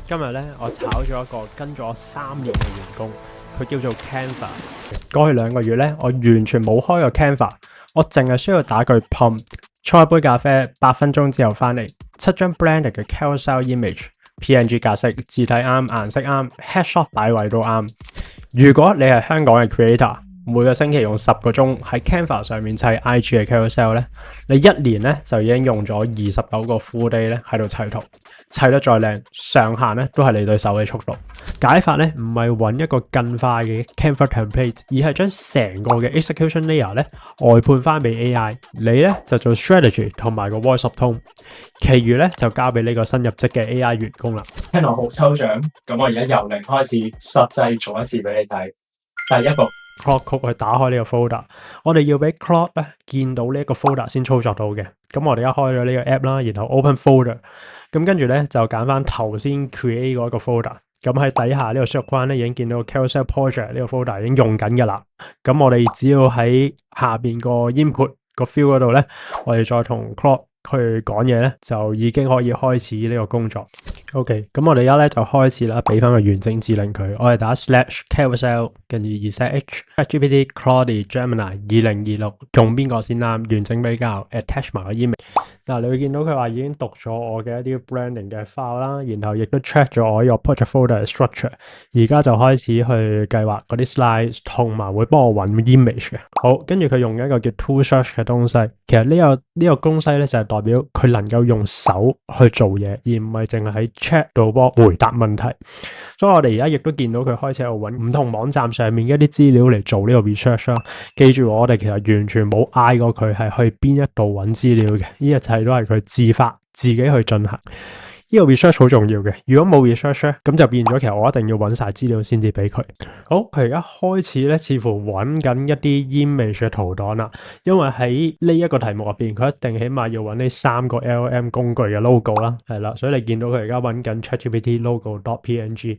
今日咧，我炒咗一個跟咗我3年嘅員工，佢叫做 Canva。過去2個月咧，我完全冇開過 Canva，我淨係需要打句 prompt， 沖一杯咖啡，8分鐘之後翻嚟，7張 branded 嘅 carousel image，PNG 格式，字體啱，顏色啱 ，headshot 擺位都啱。如果你係香港嘅 creator，每個星期用10個鐘喺 Canva 上面砌 IG 嘅 carousel 咧，你1年咧就已經用咗29個 full day 咧喺度砌圖，砌得再靚，上限咧都係你對手嘅速度。解法咧唔係揾一個更快嘅 Canva template， 而係將成個嘅 execution layer 咧外判翻俾 AI， 你咧就做 strategy 同埋個 voice of tone， 其餘咧就交俾呢個新入職嘅 AI 員工啦。聽落好抽象，咁我而家由零開始實際做一次俾你睇。第一步 Claude Code 去打開呢個 folder， 我哋要俾 Claude 咧見到呢一個 folder 先操作到嘅。咁我哋而家開咗呢個 app 啦，然後 open folder， 咁跟住咧就揀翻頭先 create 嗰一個 folder。咁喺底下呢個輸入框咧已經見到 carousel project 呢個 folder 已經用緊㗎啦。咁我哋只要喺下邊個 input 個 field 嗰度咧，我哋再同 Claude 去講嘢咧，就已經可以開始呢個工作。OK， 咁我哋而家咧就開始啦，俾翻個完整指令佢。我哋打 /carousel， 跟住 ZH、ChatGPT、Claude、Gemini 2026，用邊個先啱？完整比較 ，attach 埋個 email。嗱，你會見到佢話已經讀咗我嘅一啲 branding 嘅 file 啦，然後亦都 check 咗我呢個 project folder 嘅 structure。而家就開始去計劃嗰啲 slides， 同埋會幫我揾 image 嘅。好，跟住佢用一個叫 tool search 嘅東西。其實呢個東西咧就係代表佢能夠用手去做嘢，而唔係淨係喺 chat 度幫回答問題。所以我哋而家亦都見到佢開始喺度揾唔同網站上面一啲資料嚟做呢個 research 啦。記住我哋其實完全冇嗌過佢係去邊一度揾資料嘅，呢一切都係佢自發自己去進行。呢個 research 好重要嘅，如果冇 research 咧，咁就變咗其實我一定要揾晒資料先至俾佢。好，佢而家開始咧，似乎揾緊一啲 image 嘅圖檔啦，因為喺呢一個題目入邊，佢一定起碼要揾呢3個 LLM 工具嘅 logo 啦，係啦，所以你見到佢而家揾緊 ChatGPT logo.png。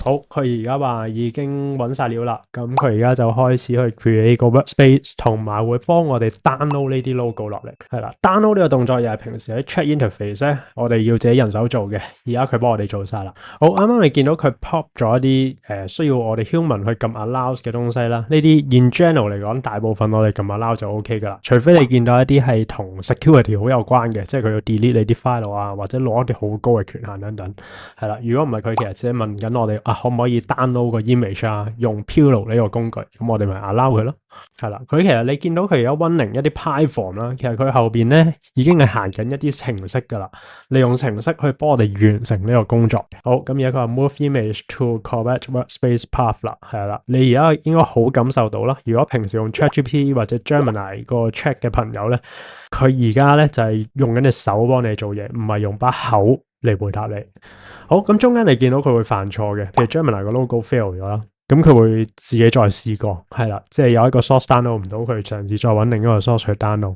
好，佢而家話已經揾晒料啦，咁佢而家就開始去 create 個 workspace， 同埋會幫我哋 download 呢啲 logo 落嚟，係啦，download 呢個動作又係平時喺 chat interface 咧，我哋要自己人手做嘅，而家佢幫我哋做晒啦。好，啱啱你見到佢 pop 咗一啲需要我哋 human 去撳 allow 嘅東西啦，呢啲 in general 嚟講，大部分我哋撳 allow 就 OK 噶啦，除非你見到一啲係同 security 好有關嘅，即係佢要 delete 你啲 file 啊，或者攞一啲好高嘅權限等等，係啦。如果唔係佢其實只係問緊我哋可唔可以 download 個 image 啊，用 Pillow 呢個工具，咁我哋咪 allow 佢咯。係啦，佢其實你見到佢而家 running 一啲 Python 啦，其實佢後邊咧已經係行緊一啲程式噶啦，利用程式去幫我哋完成呢個工作。好，咁而家佢話 move image to correct workspace path 啦，係啦，你而家應該好感受到啦。如果平時用 ChatGPT 或者 Gemini 個 chat 嘅朋友咧，佢而家咧就係用緊隻手幫你做嘢，唔係用把口嚟回答你。好，咁中間你見到佢會犯錯嘅，譬如 Gemini 個 logo fail 咗啦。咁佢會自己再試過，係啦，即係有一個 source download 唔到，佢嘗試再揾另一個 source 去 download。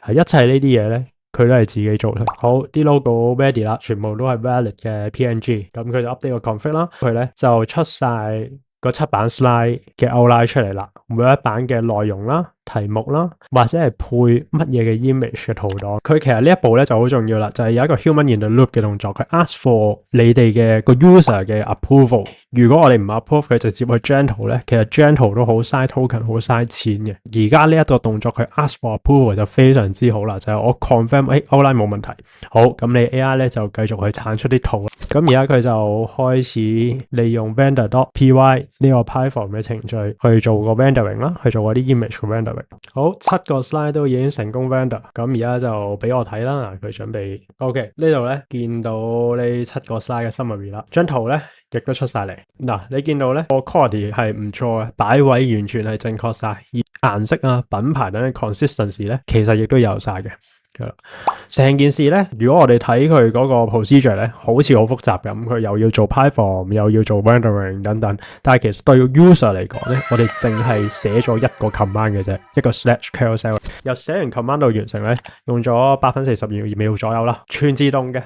係一切呢啲嘢咧，佢都係自己做。好，啲 logo ready 啦，全部都係 valid 嘅 PNG。咁佢就 update 個 config 啦，佢咧就出晒個7版 slide 嘅 outline 出嚟啦，每一版嘅內容啦、題目啦，或者係配乜嘢嘅 image 嘅圖檔。佢其實呢一步咧就好重要啦，就係有一個 human in the loop 嘅動作。佢 ask for 你哋嘅個 user 嘅 approval。如果我哋唔 approve 佢直接去 gentle 咧，其實 gentle 都好嘥 token， 好嘥錢嘅。而家呢一個動作佢 ask for approval 就非常之好啦，就係我 confirm outline 冇問題。好，咁你 AI 咧就繼續去產出啲圖。咁而家佢就開始利用 render.py 呢個 Python 嘅程序去做個 rendering 啦，去做嗰啲 image 嘅 rendering。好，7個 slide 都已經成功 render， 咁而家就俾我睇啦。佢準備 OK 呢度咧，見到呢7個 slide 嘅 summary 啦，張圖咧亦都出晒嚟。嗱，你見到咧個 quality 係唔錯嘅，擺位完全係正確晒，而顏色啊、品牌等嘅 consistency 咧，其實亦都有晒嘅。成件事咧，如果我哋睇佢嗰個 procedure 咧，好似好複雜咁，佢又要做 Python， 又要做 rendering 等等。但係其實對 user 嚟講咧，我哋淨係寫咗一個 command 嘅啫，一個 /carousel。由寫完 command 到完成咧，用咗42秒左右啦，全自動嘅。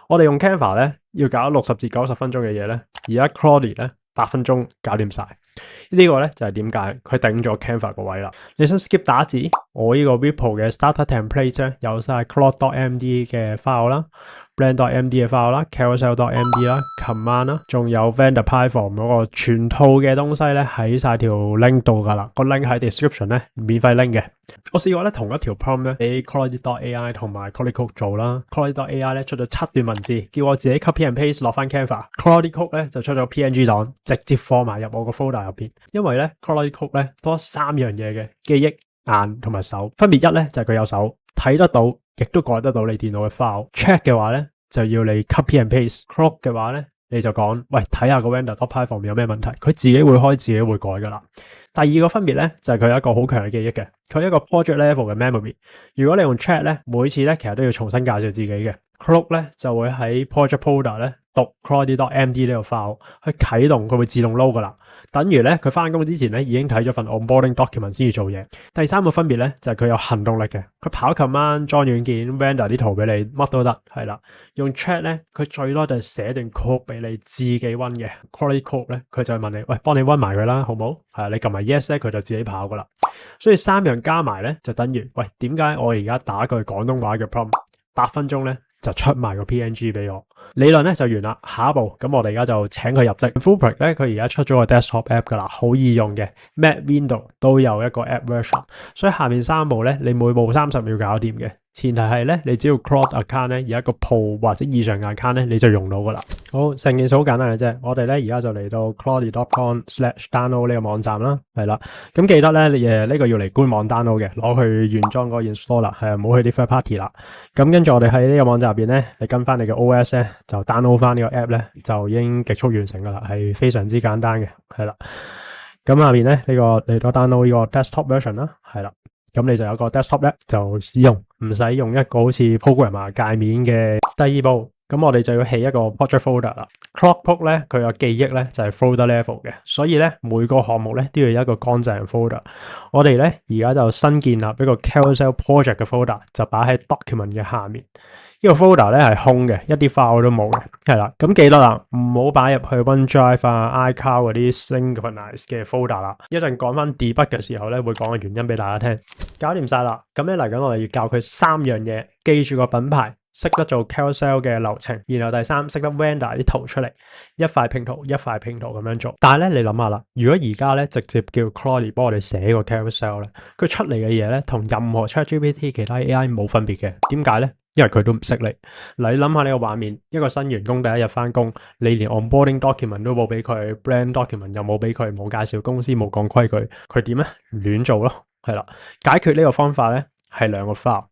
我哋用 Canva 咧，要搞60至90分鐘嘅嘢咧，而家 Claude 咧8分鐘搞掂晒。呢個咧就係點解佢頂咗 Canva 個位啦。你想 skip 打字，我呢個 Ripple 嘅 starter template 咧有晒 Claude.md 嘅 file 啦。brand.md 嘅 file 啦 ，carousel.md 啦 ，command 啦，仲有 vendor platform 嗰個全套嘅東西咧喺晒條 link 度噶啦，個 link 喺 description 咧免費 link 嘅。我試過咧同一條 prompt 咧俾 Clothy.ai 同埋 Clothy Code 做啦 ，Clothy.ai 咧出咗7段文字，叫我自己 copy and paste 落翻 Canva，Clothy Code 咧就出咗 PNG 檔，直接放埋入我個 folder 入邊。因為咧 Clothy Code 咧多3樣嘢嘅，記憶、眼同埋手。分別一咧就係佢有手睇得到，亦都改得到你電腦嘅 file。check 嘅話咧就要你 copy and paste。Clock 嘅話咧你就講，喂，睇下個 vendor.py 有咩問題，佢自己會開，自己會改噶啦。第二個分別咧就係佢有一個好強嘅記憶嘅，佢一個 project level 嘅 memory。如果你用 chat 咧，每次咧其實都要重新介紹自己嘅。Clock 咧就會喺 project folder 咧讀 Clothy.md 呢個 file 去啟動，佢會自動 load 噶啦。等於咧佢翻工之前咧已經睇咗份 onboarding document 先至做嘢。第三個分別咧就係佢有行動力嘅，佢跑 command 裝軟件 render 啲圖俾你，乜都得係啦。用 chat 咧佢最多就係寫段 code 俾你自己温嘅。Clothy Code 咧佢就會問你，喂，幫你温埋佢啦，好唔好？係你撳埋 yes 咧佢就自己跑噶啦。所以3樣加埋咧就等於，喂，點解我而家打句廣東話嘅 prompt 8分鐘咧就出埋個 PNG 俾我？理論咧就完啦。下一步咁我哋而家就請佢入職。Fullbrick 咧佢而家出咗個 desktop app 噶啦，好易用嘅 Mac Windows 都有一個 app version。所以下面3步咧你每步30秒搞掂嘅。前提係咧，你只要 Cloth account 咧，有一個 Pro 或者以上嘅 account 咧，你就用到噶啦。好，成件事好簡單嘅啫。我哋咧而家就嚟到 clothy.com/download 呢個網站啦，係啦。咁記得咧，你呢個要嚟官網 download 嘅，攞去原裝嗰個 installer，係唔好去啲 third party 啦。咁跟住我哋喺呢個網站入邊咧，你跟翻你嘅 OS 咧，就 download 翻呢個 app 咧，就已經極速完成噶啦，係非常之簡單嘅，係啦。咁下邊咧呢個嚟到 download 呢個 desktop version 啦，係啦。咁你就有個 desktop 咧，就使用，唔使用一個好似 programmer 界面嘅。第二步，咁我哋就要起一個 project folder 啦。Clockbook 咧，佢有記憶咧就係 folder level 嘅，所以咧每個項目咧都要有一個乾淨 folder。我哋咧而家就新建立一個 Carousel project 嘅 folder，就擺喺 document 嘅下面。呢個 folder 咧係空嘅，一啲 file 都冇嘅，係啦。咁記得啦，唔好擺入去 OneDrive 啊、iCloud 嗰啲 synchronize 嘅 folder 啦。一陣講翻 debug 嘅時候咧，會講個原因俾大家聽。搞掂晒啦，咁咧嚟緊我哋要教佢3樣嘢，記住個品牌，識得做 carousel 嘅流程，然後第3識得 render 啲圖出嚟，一塊拼圖一塊拼圖咁樣做。但係咧，你諗下啦，如果而家咧直接叫 Clothy 幫我哋寫個 carousel 咧，佢出嚟嘅嘢咧同任何 ChatGPT 其他 AI 冇分別嘅。點解咧？因為佢都唔識你。嗱，你諗下呢個畫面，一個新員工第一日翻工，你連 onboarding document 都冇俾佢 ，brand document 又冇俾佢，冇介紹公司，冇講規矩，佢點咧？亂做咯，係啦。解決呢個方法咧係2個 file。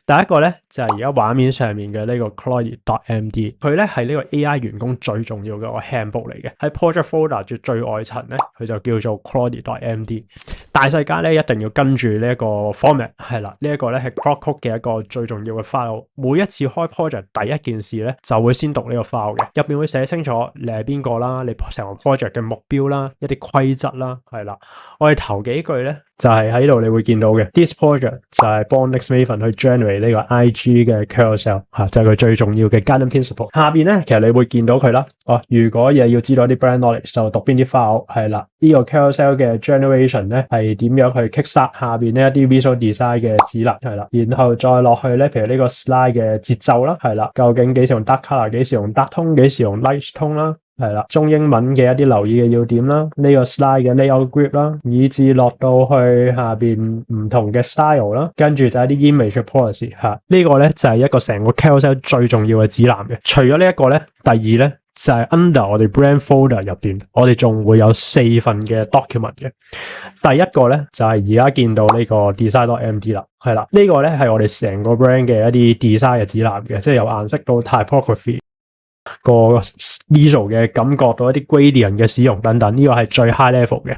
第一個咧就係而家畫面上面嘅呢個 Clothy.md， 佢咧係呢個 AI 員工最重要嘅個 handbook 嚟嘅。喺 project folder 最外層咧，佢就叫做 Clothy.md。大細間咧一定要跟住呢一個 format， 係啦，呢一個咧係 Clockbook 嘅一個最重要嘅 file。每一次開 project 第一件事咧就會先讀呢個 file 嘅，入邊會寫清楚你係邊個啦，你成個 project 嘅目標啦，一啲規則啦，係啦。我哋頭幾句咧就係喺度你會見到嘅 ，this project 就係幫 Nextmaven 去 generate 呢個 IG 嘅 carousel 吓，就係佢最重要嘅 guiding principle。下邊咧其實你會見到佢啦。如果嘢要知道啲 brand knowledge 就讀邊啲 file 係啦。呢個 carousel 嘅 generation 咧係點樣去 kickstart 下邊呢一啲 visual design 嘅指南係啦，然後再落去咧，譬如呢個 slide 嘅節奏啦，係啦，究竟幾時用 dark color， 幾時用 dark tone， 幾時用 light tone 啦。係啦，中英文嘅一啲留意嘅要點啦，呢個 slide 嘅 layout group 啦，以至落到去下邊唔同嘅 style 啦，跟住就係啲 image policy 吓，呢個咧就係一個成個 carousel 最重要嘅指南嘅。除咗呢一個咧，第二咧就係 under 我哋 brand folder 入邊，我哋仲會有4份嘅 document 嘅。第一個咧就係而家見到呢個 design.md 啦，係啦，呢個咧係我哋成個 brand 嘅一啲 design 嘅指南嘅，即係由顏色到 typography。個 visual 嘅感覺到一啲 gradient 嘅使用等等，呢個係最 high level 嘅。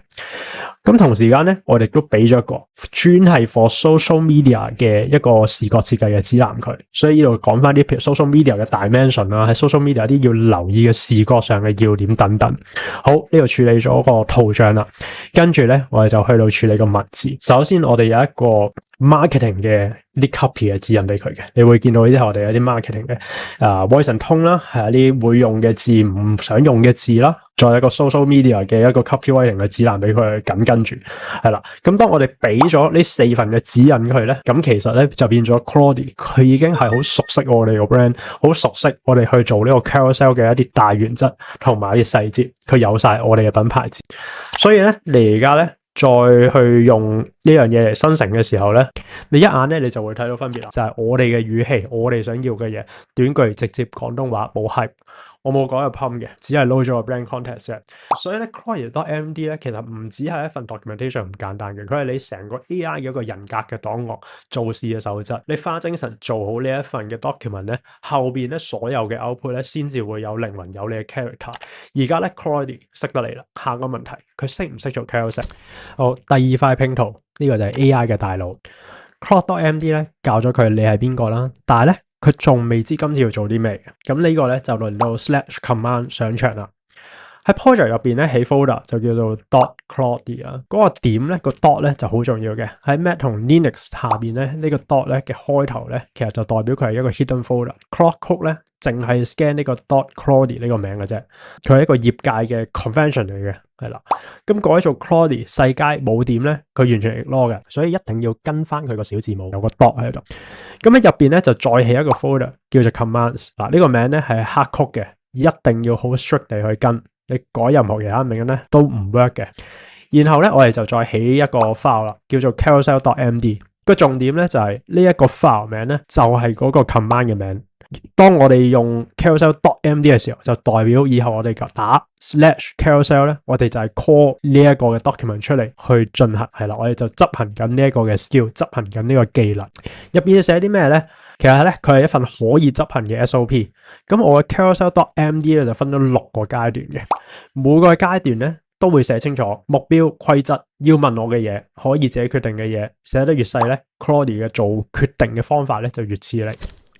咁同時間咧，我哋都俾咗一個專係 for social media 嘅一個視覺設計嘅指南佢，所以呢度講翻啲譬如 social media 嘅 dimension 啦，喺 social media 啲要留意嘅視覺上嘅要點等等。好，呢度處理咗個圖像啦，跟住咧我哋就去到處理個文字。首先我哋有一個 marketing 嘅啲 copy 嘅指引俾佢嘅，你會見到呢啲係我哋有啲 marketing 嘅voice and tone 啦，係一啲會用嘅字唔想用嘅字啦。再有一個 social media 嘅一個 copywriting 嘅指南俾佢緊跟住，係啦。咁當我哋俾咗呢4份嘅指引佢咧，咁其實咧就變咗 Claude， 佢已經係好熟悉我哋個 brand， 好熟悉我哋去做呢個 carousel 嘅一啲大原則同埋啲細節，佢有晒我哋嘅品牌字。所以咧，你而家咧再去用呢樣嘢嚟生成嘅時候咧，你一眼咧你就會睇到分別啦，就係我哋嘅語氣，我哋想要嘅嘢，短句直接廣東話冇 hype。我冇講個 pump 嘅，只係撈咗個 brand context 啫。所以咧 Claude.md 咧，其實唔止係一份 documentation 咁簡單嘅，佢係你成個 AI 嘅一個人格嘅檔案、做事嘅守則。你花精神做好呢一份嘅 document 咧，後邊咧所有嘅 output 咧，先至會有靈魂、有你嘅 character。而家咧 Claude 識得嚟啦，下個問題佢識唔識做 carousel？ 好，第二塊拼圖呢個就係 AI 嘅大腦。Claude.md 咧教咗佢你係邊個啦，但係咧，佢仲未知今次要做啲咩嘅，咁呢個咧就輪到 /command 上場啦。喺 project 入邊咧起 folder 就叫做 .claude 啊，嗰個點咧個 dot 咧就好重要嘅。喺 Mac 同 Linux 下邊咧呢個 dot 咧嘅開頭咧，其實就代表佢係一個 hidden folder。Claude Code 咧淨係 scan 呢個 .claude 呢個名嘅啫，佢係一個業界嘅 convention 嚟嘅，係啦。咁改做 Claude 世界冇點咧，佢完全 ignore 嘅，所以一定要跟翻佢個小字母有個 dot 喺度。咁喺入邊咧就再起一個 folder 叫做 commands。嗱，呢個名咧係黑曲嘅，一定要好 strict 地去跟。你改任何其他名咧都唔 work 嘅。然後咧我哋就再起一個 file 啦，叫做 carousel.md。個重點咧就係呢一個 file 名咧就係嗰個 command 嘅名。當我哋用 carousel.md 嘅時候，就代表以後我哋打/carousel 咧，我哋就係 call 呢一個嘅 document 出嚟去進行，係啦，我哋就執行緊呢一個嘅 skill， 執行緊呢個技能。入邊寫啲咩咧？其實咧佢係一份可以執行嘅 SOP。咁我嘅 carousel.md 咧就分咗6個階段嘅，每個階段咧都會寫清楚目標、規則、要問我嘅嘢、可以自己決定嘅嘢。寫得越細咧 ，Claude 嘅做決定嘅方法咧就越似你。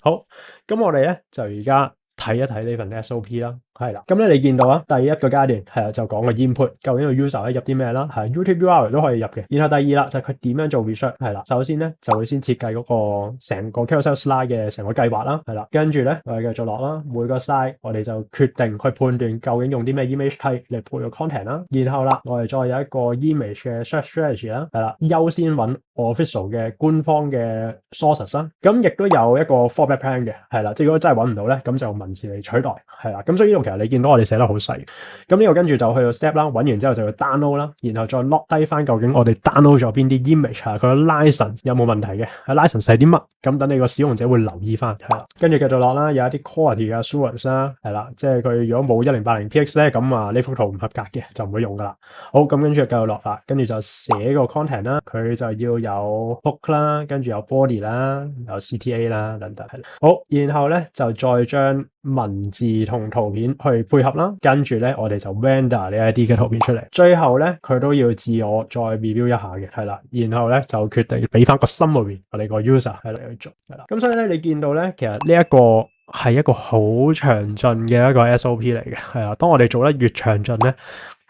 好，咁我哋咧就而家睇一睇呢份 SOP 啦，係啦。咁咧你見到啊，第一個階段係啦，就講個 input，究竟個 user 可以入啲咩啦，係 YouTube URL 都可以入嘅。然後第二啦，就係佢點樣做 research，係啦。首先咧就會先設計嗰個成個 carousel slide 嘅成個計劃啦，係啦。跟住咧我哋繼續落啦，每個 slide 我哋就決定去判斷究竟用啲咩 image type 嚟配個 content 啦。然後啦，我哋再有一個 image 嘅 search strategy 啦，係啦，優先揾 official 嘅官方嘅 sources 啦。咁亦都有一個 fallback plan 嘅，係啦，即係如果真係揾唔到咧，咁就文字嚟取代，係啦。咁所以呢度其實你見到我哋寫得好細。咁呢個跟住就去到 step 啦，揾完之後就要 download 啦，然後再 lock 低翻究竟我哋 download 咗邊啲 image 啊，佢個 license 有冇問題嘅，license 係啲乜？咁等你個使用者會留意翻，係啦。跟住繼續落啦，有一啲 quality 嘅 assurance 啦，係啦，即係佢如果冇1080px 咧，咁啊呢幅圖唔合格嘅，就唔會用噶啦。好，咁跟住繼續落啦，跟住就寫個 content 啦，佢就要有 hook 啦，跟住有 body 啦，有 CTA 啦等等，係啦。好，然後咧就再將文字同圖片去配合啦，跟住咧我哋就 render 呢一啲嘅圖片出嚟，最後咧佢都要自我再 review 一下嘅，係啦，然後咧就決定俾翻個 summary 我哋個 user 喺度去做，係啦，咁所以咧你見到咧其實呢一個係一個好詳盡嘅一個 SOP 嚟嘅，係啊，當我哋做得越詳盡咧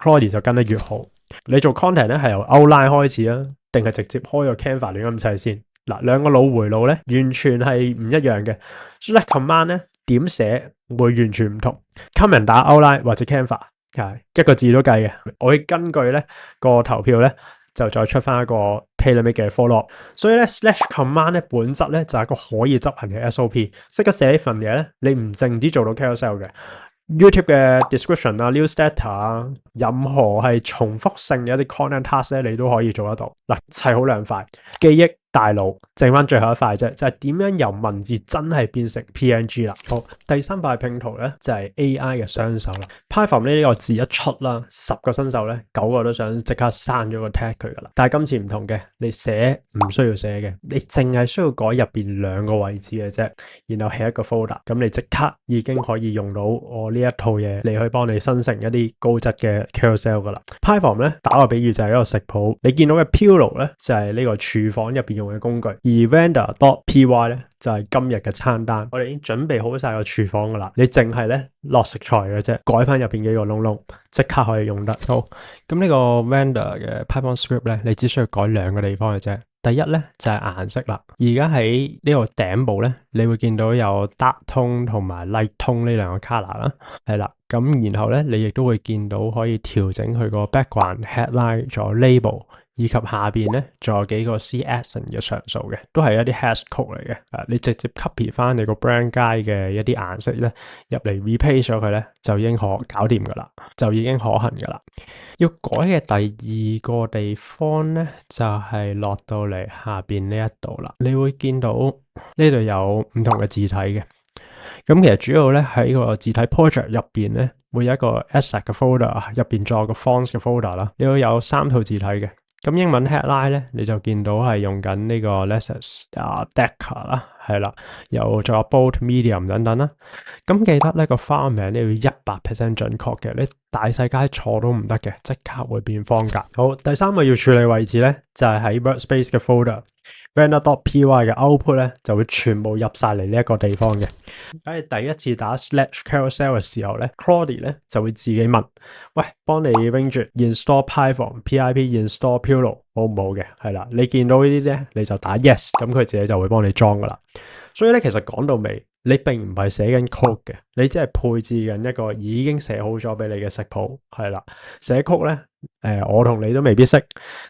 Claude 就跟得越好。你做 content 咧係由 outline 開始啊，定係直接開個 Canva 亂咁砌先？嗱，兩個腦回路咧完全係唔一樣嘅。所以 command 咧點寫會完全唔同。comment 打 outline 或者 Canva 係一個字都計嘅。我會根據咧個投票咧就再出翻一個 tailor-made 嘅 follow。所以咧 /command 咧本質咧就係一個可以執行嘅 SOP。識得寫呢份嘢咧，你唔淨止做到 carousel 嘅。YouTube 嘅 description 啊、newsletter 啊，任何係重複性嘅一啲 content task 咧，你都可以做得到。嗱，砌好兩塊記憶大腦，剩翻最後一塊啫，就係點樣由文字真係變成 PNG 啦。好，第三塊拼圖咧就係 AI 嘅雙手啦。Python 呢個字一出啦，10個新手咧9個都想即刻刪咗個 tag 佢噶啦。但係今次唔同嘅，你寫唔需要寫嘅，你淨係需要改入邊2個位置嘅啫，然後起一個 folder， 咁你即刻已經可以用到我呢一套嘢嚟去幫你生成一啲高質嘅 carousel 噶啦。Python 咧打個比喻就係一個食譜，你見到嘅 Pillow 咧就係呢個廚房入邊用嘅工具，而 Render.py 咧就係今日嘅餐單。我哋已經準備好晒個廚房噶啦，你淨係咧落食材嘅啫，改翻入邊幾個窿窿，即刻可以用得。好，咁呢個 Render 嘅 Python script 咧，你只需要改2個地方嘅啫。第一咧就係顏色啦。而家喺呢個頂部咧，你會見到有 dark tone 同埋 light tone 呢兩個 color 啦，係啦。咁然後咧，你亦都會見到可以調整佢個 background、headline 仲有 label。以及下邊咧，仲有幾個 CSS 嘅常數嘅，都係一啲 hash code 嚟嘅。你直接 copy 翻你個 brand guide 嘅一啲顏色咧，入嚟 repaste 咗佢咧，就已經可搞掂噶啦，就已經可行噶啦。要改嘅第二個地方咧，就係落到嚟下邊呢一度啦。你會見到呢度有唔同嘅字體嘅。咁其實主要咧喺個字體 project 入邊咧，會有一個 asset 嘅 folder，入邊仲有個 fonts 嘅 folder 啦。你會有3套字體嘅。咁英文 headline 咧，你就見到係用緊呢個 Lexis Deca 啦，係啦，又仲有 bold、medium 等等啦。咁記得呢個 file 名你要100% 準確嘅，你大細楷錯都唔得嘅，即刻會變方格。好，第3個要處理位置咧，就係喺 workspace 嘅 folder。render.py 嘅 output 咧就會全部入晒嚟呢一個地方嘅。喺第一次打 /carousel 嘅時候咧 ，Claude 咧就會自己問：喂，幫你 Winged install Python pip install Pillow 好唔好嘅？係啦，你見到呢啲咧，你就打 yes，咁佢自己就會幫你裝噶啦。所以咧，其實講到尾，你並唔係寫緊 code 嘅，你只係配置緊一個已經寫好咗俾你嘅食譜，係啦。寫 code 咧，我同你都未必識，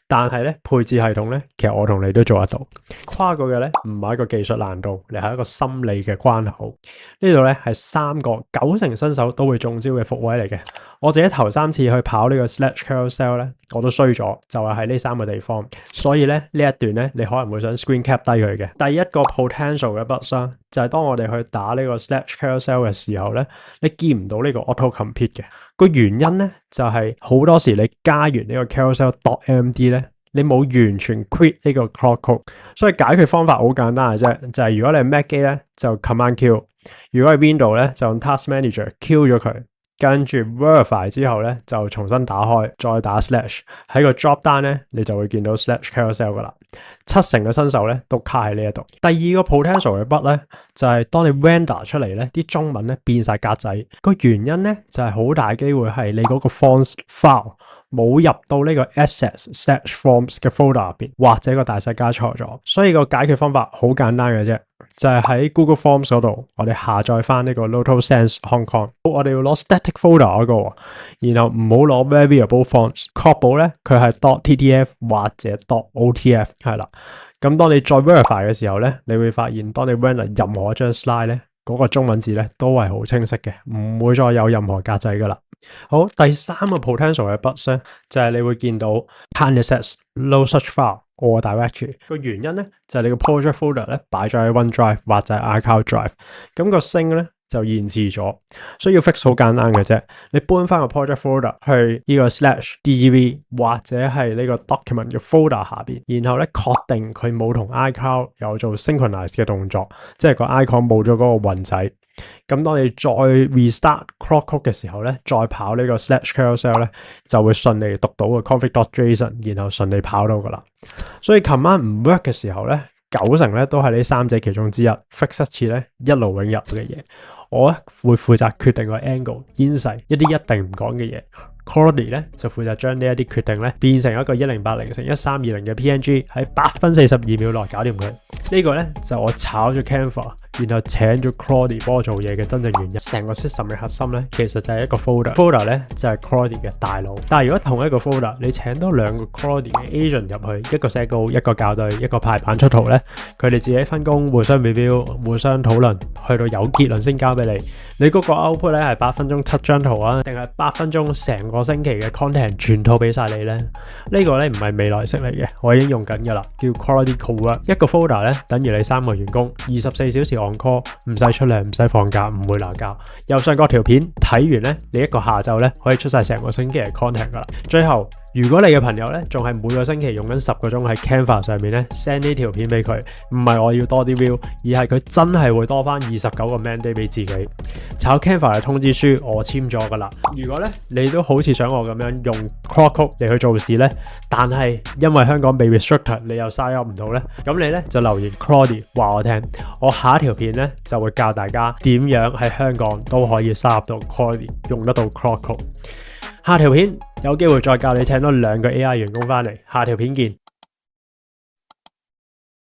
但係咧配置系統咧，其實我同你都做得到。跨過嘅咧，唔係一個技術難度，你係一個心理嘅關口。呢度咧係3個90%新手都會中招嘅伏位嚟嘅。我自己頭3次去跑呢個 /carousel 咧，我都衰咗，就係喺呢3個地方。所以咧呢一段咧，你可能會想 screen cap 低佢嘅。第一個 potential 嘅 bug 就係當我哋去打呢個 /carousel 嘅時候咧，你見唔到呢個 auto complete 嘅。個原因咧就係好多時你加完呢個 carousel.md 咧，你冇完全 quit 呢個 Claude Code，所以解決方法好簡單嘅啫，就係如果你係 Mac 機咧就 Command Q， 如果係 Windows 咧就用 Task Manager Q 咗佢，跟住 verify 之後咧就重新打開，再打 slash 喺個 drop down 咧，你就會見到 /carousel 噶啦。70%嘅新手咧都卡喺呢一度。第二個 potential 嘅 bug 咧就係當你 render 出嚟咧，啲中文咧變晒格仔。個原因咧就係好大機會係你嗰個 fonts file 冇入到呢個 assets/forms 嘅 folder 入邊，或者個大細加錯咗。所以個解決方法好簡單嘅啫，就係喺 Google Forms 嗰度，我哋下載翻呢個 LotoSense Hong Kong。我哋要攞 static folder 嗰個，然後唔好攞 variable fonts， 確保咧佢係 .ttf 或者 .otf 係啦。咁當你再 verify 嘅時候咧，你會發現當你 render 任何一張 slide 咧，嗰個中文字咧都係好清晰嘅，唔會再有任何格仔噶啦。好，第3個 potential 嘅 bug 咧，就係你會見到 can't access no such file or directory。個原因咧就係你個 project folder 咧擺咗喺 OneDrive 或者 iCloud Drive， 咁個 sync 咧就延遲咗，所以要 fix 好簡單嘅啫。你搬翻個 project folder 去呢個 /dev 或者係呢個 document 嘅 folder 下邊，然後咧確定佢冇同 iCloud 有做 synchronize 嘅動作，即係個 icon 冇咗嗰個雲仔。咁當你再 restart Claude Code 嘅時候咧，再跑呢個 /carousel 咧，就會順利讀到個 config.json， 然後順利跑到噶啦。所以 command 唔 work 嘅時候咧，90%咧都係呢3者其中之一。fix 一次咧，一勞永逸嘅嘢。我咧會負責決定個 angle、煙勢一啲一定唔講嘅嘢。Claude 咧就負責將呢一啲決定咧變成一個1080x1320嘅 PNG， 喺8分42秒內搞掂佢。呢個咧就我炒咗 Canva， 然後請咗 Claude 幫我做嘢嘅真正原因。成個 system 嘅核心咧，其實就係一個 folder 咧就係 Claude 嘅大腦。但係如果同一個 folder 你請多2個 Claude 嘅 agent 入去，一個寫稿，一個校對，一個排版出圖咧，佢哋自己分工，互相 review， 互相討論，去到有結論先交俾你。你嗰個 output 咧係8分鐘7張圖啊，定係8分鐘成個星期嘅 content 全套俾晒你咧？呢個咧唔係未來式嚟嘅，我已經用緊噶啦，叫 Claude Cowork。一個 folder 咧等於你3個員工，24小時 on call， 唔使出糧，唔使放假，唔會鬧交。右上角條片睇完咧，你一個下晝咧可以出晒成個星期嘅 content 噶啦。最後，如果你嘅朋友咧仲係每個星期用緊10個鐘喺 Canva 上面咧 send 呢條片俾佢，唔係我要多啲 view， 而係佢真係會多翻29個 mandate 俾自己。炒 Canva 嘅通知書我簽咗噶啦。如果咧你都好似想我咁樣用 Claude Code 嚟去做事咧，但係因為香港被 restricted， 你又 sign up 唔到咧，咁你咧就留言 Claude 話我聽，我下一條片咧就會教大家點樣喺香港都可以 sign up 到 Claude， 用得到 Claude Code。下條片有機會再教你請多2個 AI 員工翻嚟，下條片見。